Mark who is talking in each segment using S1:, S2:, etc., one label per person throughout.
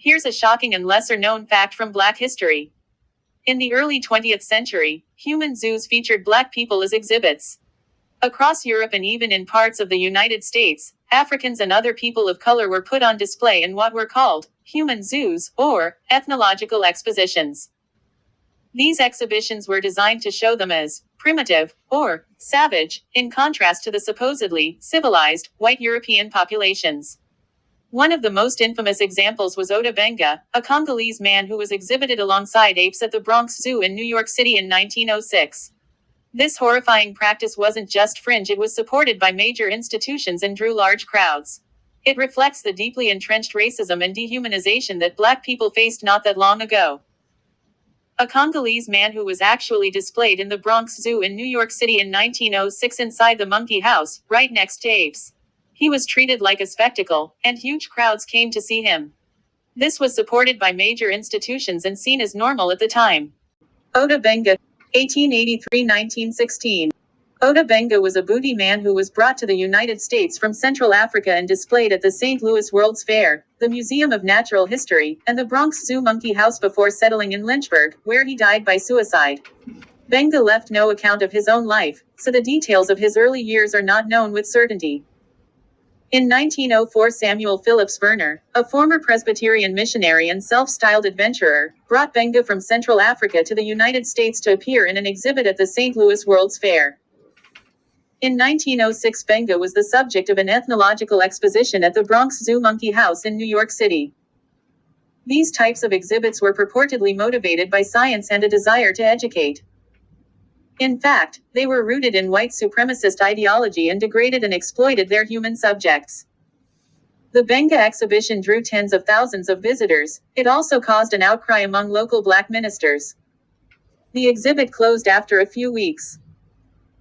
S1: Here's a shocking and lesser-known fact from Black history. In the early 20th century, human zoos featured Black people as exhibits. Across Europe and even in parts of the United States, Africans and other people of color were put on display in what were called human zoos, or ethnological expositions. These exhibitions were designed to show them as primitive, or savage, in contrast to the supposedly civilized white European populations. One of the most infamous examples was Ota Benga, a Congolese man who was exhibited alongside apes at the Bronx Zoo in New York City in 1906. This horrifying practice wasn't just fringe, it was supported by major institutions and drew large crowds. It reflects the deeply entrenched racism and dehumanization that Black people faced not that long ago. A Congolese man who was actually displayed in the Bronx Zoo in New York City in 1906 inside the monkey house, right next to apes. He was treated like a spectacle, and huge crowds came to see him. This was supported by major institutions and seen as normal at the time. Ota Benga, 1883–1916. Ota Benga was a booty man who was brought to the United States from Central Africa and displayed at the St. Louis World's Fair, the Museum of Natural History, and the Bronx Zoo monkey house before settling in Lynchburg, where he died by suicide. Benga left no account of his own life, so the details of his early years are not known with certainty. In 1904, Samuel Phillips Verner, a former Presbyterian missionary and self-styled adventurer, brought Benga from Central Africa to the United States to appear in an exhibit at the St. Louis World's Fair. In 1906, Benga was the subject of an ethnological exposition at the Bronx Zoo monkey house in New York City. These types of exhibits were purportedly motivated by science and a desire to educate. In fact, they were rooted in white supremacist ideology and degraded and exploited their human subjects. The Benga exhibition drew tens of thousands of visitors. It also caused an outcry among local Black ministers. The exhibit closed after a few weeks.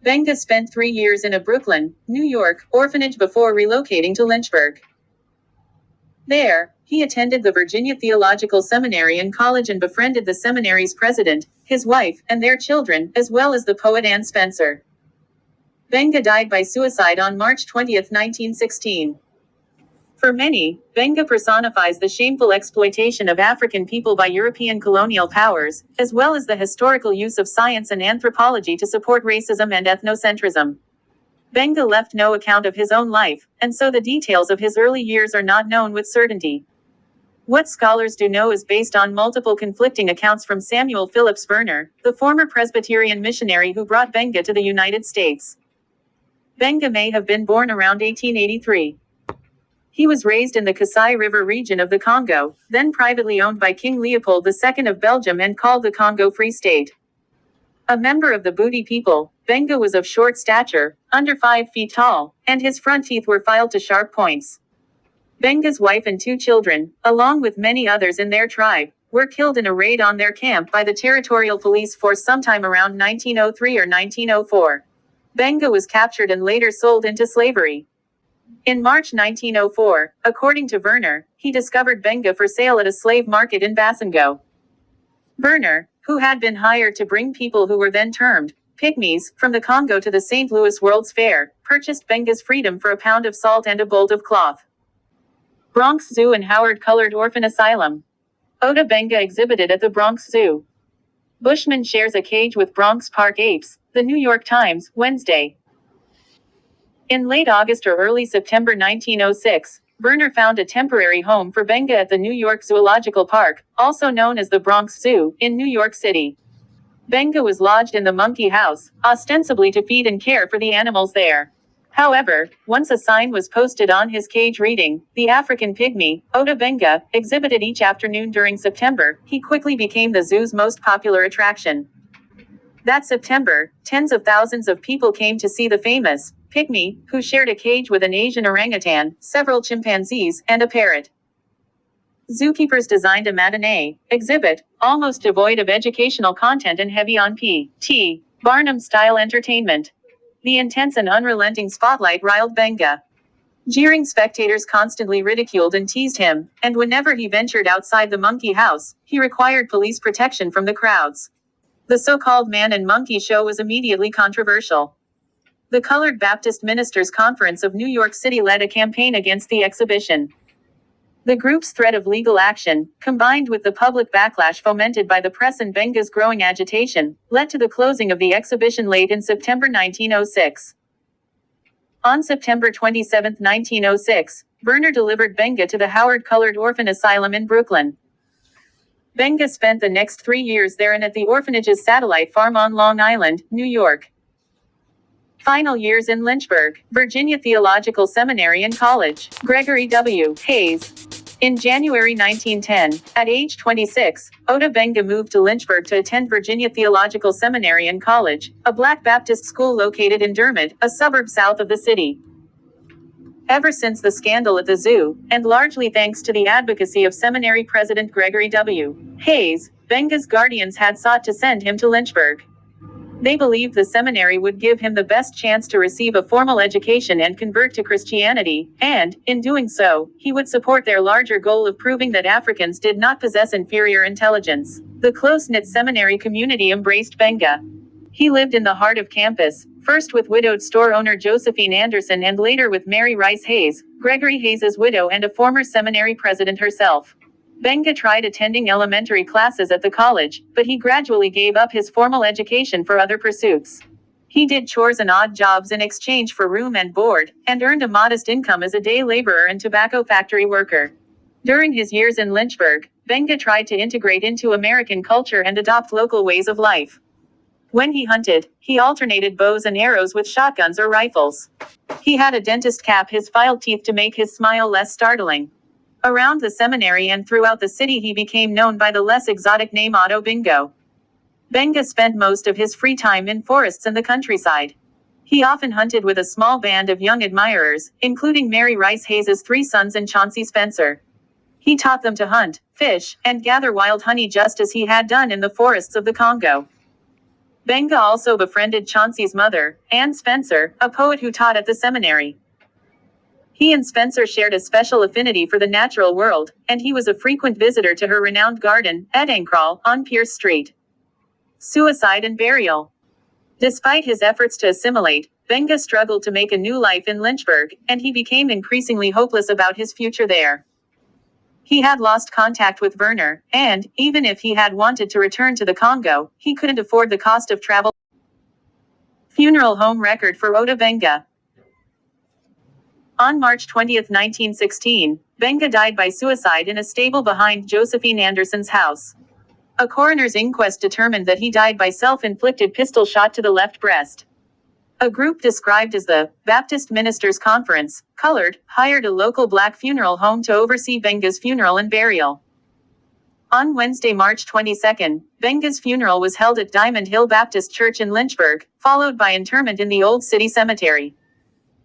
S1: Benga spent 3 years in a Brooklyn, New York, orphanage before relocating to Lynchburg. There, he attended the Virginia Theological Seminary and College and befriended the seminary's president, his wife, and their children, as well as the poet Anne Spencer. Benga died by suicide on March 20, 1916. For many, Benga personifies the shameful exploitation of African people by European colonial powers, as well as the historical use of science and anthropology to support racism and ethnocentrism. Benga left no account of his own life, and so the details of his early years are not known with certainty. What scholars do know is based on multiple conflicting accounts from Samuel Phillips Verner, the former Presbyterian missionary who brought Benga to the United States. Benga may have been born around 1883. He was raised in the Kasai River region of the Congo, then privately owned by King Leopold II of Belgium and called the Congo Free State. A member of the Booty people, Benga was of short stature, under 5 feet tall, and his front teeth were filed to sharp points. Benga's wife and 2 children, along with many others in their tribe, were killed in a raid on their camp by the Territorial Police Force sometime around 1903 or 1904. Benga was captured and later sold into slavery. In March 1904, according to Verner, he discovered Benga for sale at a slave market in Bassango. Verner, who had been hired to bring people who were then termed pygmies from the Congo to the St. Louis World's Fair, purchased Benga's freedom for a pound of salt and a bolt of cloth. Bronx Zoo and Howard Colored Orphan Asylum. Ota Benga exhibited at the Bronx Zoo. Bushman shares a cage with Bronx Park apes. The New York Times, Wednesday. In late August or early September 1906, Verner found a temporary home for Benga at the New York Zoological Park, also known as the Bronx Zoo, in New York City. Benga was lodged in the monkey house, ostensibly to feed and care for the animals there. However, once a sign was posted on his cage reading, "The African Pygmy, Ota Benga," exhibited each afternoon during September, he quickly became the zoo's most popular attraction. That September, tens of thousands of people came to see the famous pygmy, who shared a cage with an Asian orangutan, several chimpanzees, and a parrot. Zookeepers designed a matinee exhibit, almost devoid of educational content and heavy on P.T. Barnum-style entertainment. The intense and unrelenting spotlight riled Benga. Jeering spectators constantly ridiculed and teased him, and whenever he ventured outside the monkey house, he required police protection from the crowds. The so-called Man and Monkey show was immediately controversial. The Colored Baptist Ministers Conference of New York City led a campaign against the exhibition. The group's threat of legal action, combined with the public backlash fomented by the press and Benga's growing agitation, led to the closing of the exhibition late in September 1906. On September 27, 1906, Werner delivered Benga to the Howard Colored Orphan Asylum in Brooklyn. Benga spent the next 3 years there and at the orphanage's satellite farm on Long Island, New York. Final years in Lynchburg, Virginia Theological Seminary and College. Gregory W. Hayes. In January 1910, at age 26, Ota Benga moved to Lynchburg to attend Virginia Theological Seminary and College, a Black Baptist school located in Dermot, a suburb south of the city. Ever since the scandal at the zoo, and largely thanks to the advocacy of seminary president Gregory W. Hayes, Benga's guardians had sought to send him to Lynchburg. They believed the seminary would give him the best chance to receive a formal education and convert to Christianity, and, in doing so, he would support their larger goal of proving that Africans did not possess inferior intelligence. The close-knit seminary community embraced Benga. He lived in the heart of campus, first with widowed store owner Josephine Anderson and later with Mary Rice Hayes, Gregory Hayes's widow and a former seminary president herself. Benga tried attending elementary classes at the college, but he gradually gave up his formal education for other pursuits. He did chores and odd jobs in exchange for room and board, and earned a modest income as a day laborer and tobacco factory worker. During his years in Lynchburg, Benga tried to integrate into American culture and adopt local ways of life. When he hunted, he alternated bows and arrows with shotguns or rifles. He had a dentist cap his filed teeth to make his smile less startling. Around the seminary and throughout the city he became known by the less exotic name Otto Bingo. Benga spent most of his free time in forests and the countryside. He often hunted with a small band of young admirers, including Mary Rice Hayes's 3 sons and Chauncey Spencer. He taught them to hunt, fish, and gather wild honey just as he had done in the forests of the Congo. Benga also befriended Chauncey's mother, Anne Spencer, a poet who taught at the seminary. He and Spencer shared a special affinity for the natural world, and he was a frequent visitor to her renowned garden, Edencrawl, on Pierce Street. Suicide and burial. Despite his efforts to assimilate, Benga struggled to make a new life in Lynchburg, and he became increasingly hopeless about his future there. He had lost contact with Werner, and, even if he had wanted to return to the Congo, he couldn't afford the cost of travel. Funeral home record for Ota Benga. On March 20, 1916, Benga died by suicide in a stable behind Josephine Anderson's house. A coroner's inquest determined that he died by self-inflicted pistol shot to the left breast. A group described as the Baptist Ministers' Conference, Colored, hired a local black funeral home to oversee Benga's funeral and burial. On Wednesday, March 22, Benga's funeral was held at Diamond Hill Baptist Church in Lynchburg, followed by interment in the Old City Cemetery.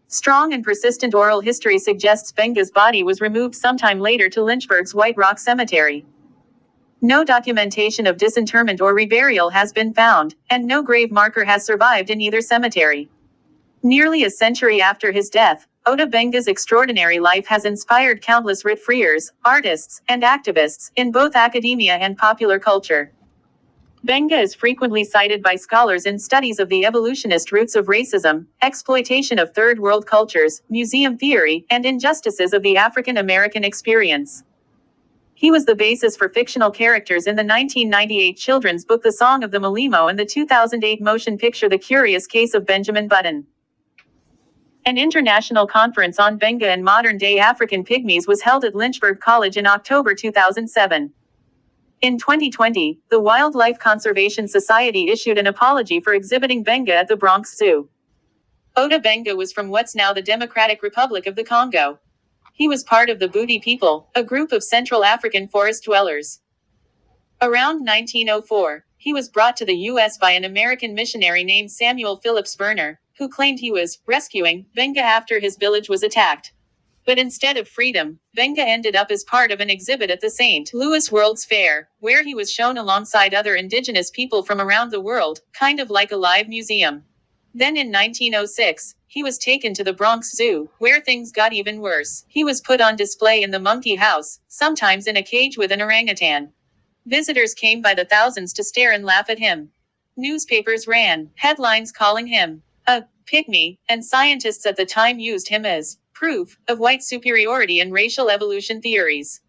S1: Strong and persistent oral history suggests Benga's body was removed sometime later to Lynchburg's White Rock Cemetery. No documentation of disinterment or reburial has been found, and no grave marker has survived in either cemetery. Nearly a century after his death, Ota Benga's extraordinary life has inspired countless writ freers, artists, and activists in both academia and popular culture. Benga is frequently cited by scholars in studies of the evolutionist roots of racism, exploitation of third world cultures, museum theory, and injustices of the African American experience. He was the basis for fictional characters in the 1998 children's book The Song of the Malimo and the 2008 motion picture The Curious Case of Benjamin Button. An international conference on Benga and modern-day African pygmies was held at Lynchburg College in October 2007. In 2020, the Wildlife Conservation Society issued an apology for exhibiting Benga at the Bronx Zoo. Ota Benga was from what's now the Democratic Republic of the Congo. He was part of the Buti people, a group of Central African forest dwellers. Around 1904, he was brought to the U.S. by an American missionary named Samuel Phillips Werner, who claimed he was rescuing Benga after his village was attacked. But instead of freedom, Benga ended up as part of an exhibit at the St. Louis World's Fair, where he was shown alongside other indigenous people from around the world, kind of like a live museum. Then in 1906, he was taken to the Bronx Zoo, where things got even worse. He was put on display in the monkey house, sometimes in a cage with an orangutan. Visitors came by the thousands to stare and laugh at him. Newspapers ran headlines calling him a pygmy, and scientists at the time used him as proof of white superiority and racial evolution theories.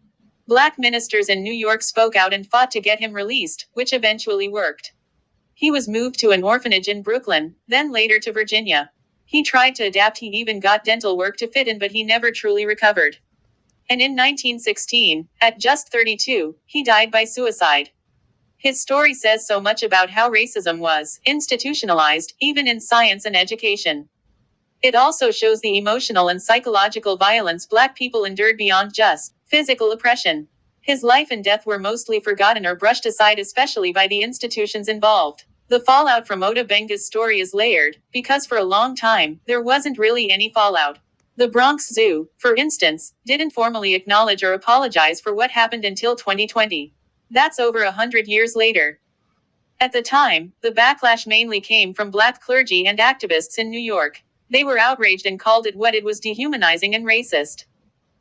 S1: Black ministers in New York spoke out and fought to get him released, which eventually worked. He was moved to an orphanage in Brooklyn, then later to Virginia. He tried to adapt, he even got dental work to fit in, but he never truly recovered. And in 1916, at just 32, he died by suicide. His story says so much about how racism was institutionalized, even in science and education. It also shows the emotional and psychological violence Black people endured beyond just physical oppression. His life and death were mostly forgotten or brushed aside, especially by the institutions involved. The fallout from Ota Benga's story is layered, because for a long time, there wasn't really any fallout. The Bronx Zoo, for instance, didn't formally acknowledge or apologize for what happened until 2020. That's over 100 years later. At the time, the backlash mainly came from Black clergy and activists in New York. They were outraged and called it what it was: dehumanizing and racist.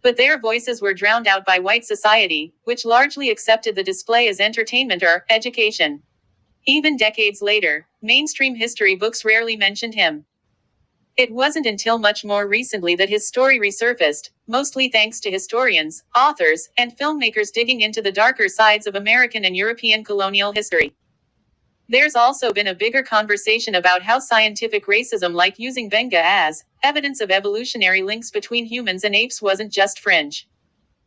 S1: But their voices were drowned out by white society, which largely accepted the display as entertainment or education. Even decades later, mainstream history books rarely mentioned him. It wasn't until much more recently that his story resurfaced, mostly thanks to historians, authors, and filmmakers digging into the darker sides of American and European colonial history. There's also been a bigger conversation about how scientific racism, like using Benga as evidence of evolutionary links between humans and apes, wasn't just fringe.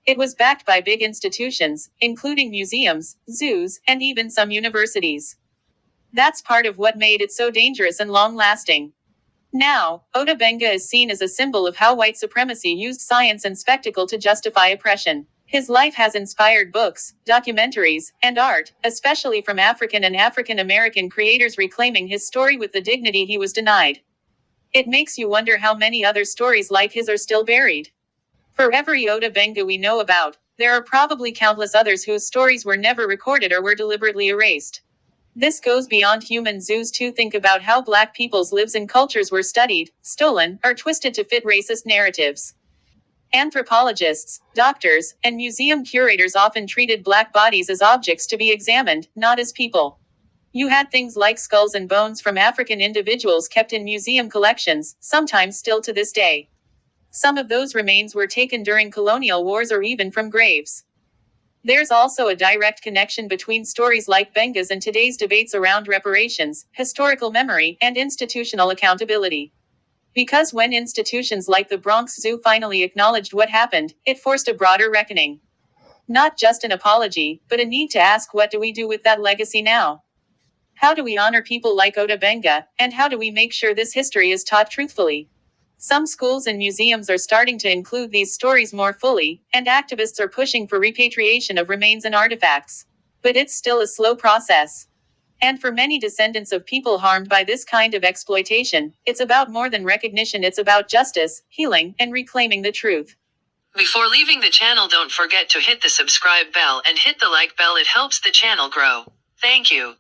S1: It was backed by big institutions, including museums, zoos, and even some universities. That's part of what made it so dangerous and long-lasting. Now, Ota Benga is seen as a symbol of how white supremacy used science and spectacle to justify oppression. His life has inspired books, documentaries, and art, especially from African and African American creators reclaiming his story with the dignity he was denied. It makes you wonder how many other stories like his are still buried. For every Ota Benga we know about, there are probably countless others whose stories were never recorded or were deliberately erased. This goes beyond human zoos too. Think about how Black people's lives and cultures were studied, stolen, or twisted to fit racist narratives. Anthropologists, doctors, and museum curators often treated Black bodies as objects to be examined, not as people. You had things like skulls and bones from African individuals kept in museum collections, sometimes still to this day. Some of those remains were taken during colonial wars or even from graves. There's also a direct connection between stories like Benga's and today's debates around reparations, historical memory, and institutional accountability. Because when institutions like the Bronx Zoo finally acknowledged what happened, it forced a broader reckoning. Not just an apology, but a need to ask, what do we do with that legacy now? How do we honor people like Ota Benga, and how do we make sure this history is taught truthfully? Some schools and museums are starting to include these stories more fully, and activists are pushing for repatriation of remains and artifacts. But it's still a slow process. And for many descendants of people harmed by this kind of exploitation, it's about more than recognition. It's about justice, healing, and reclaiming the truth.
S2: Before leaving the channel, don't forget to hit the subscribe bell and hit the like bell. It helps the channel grow. Thank you.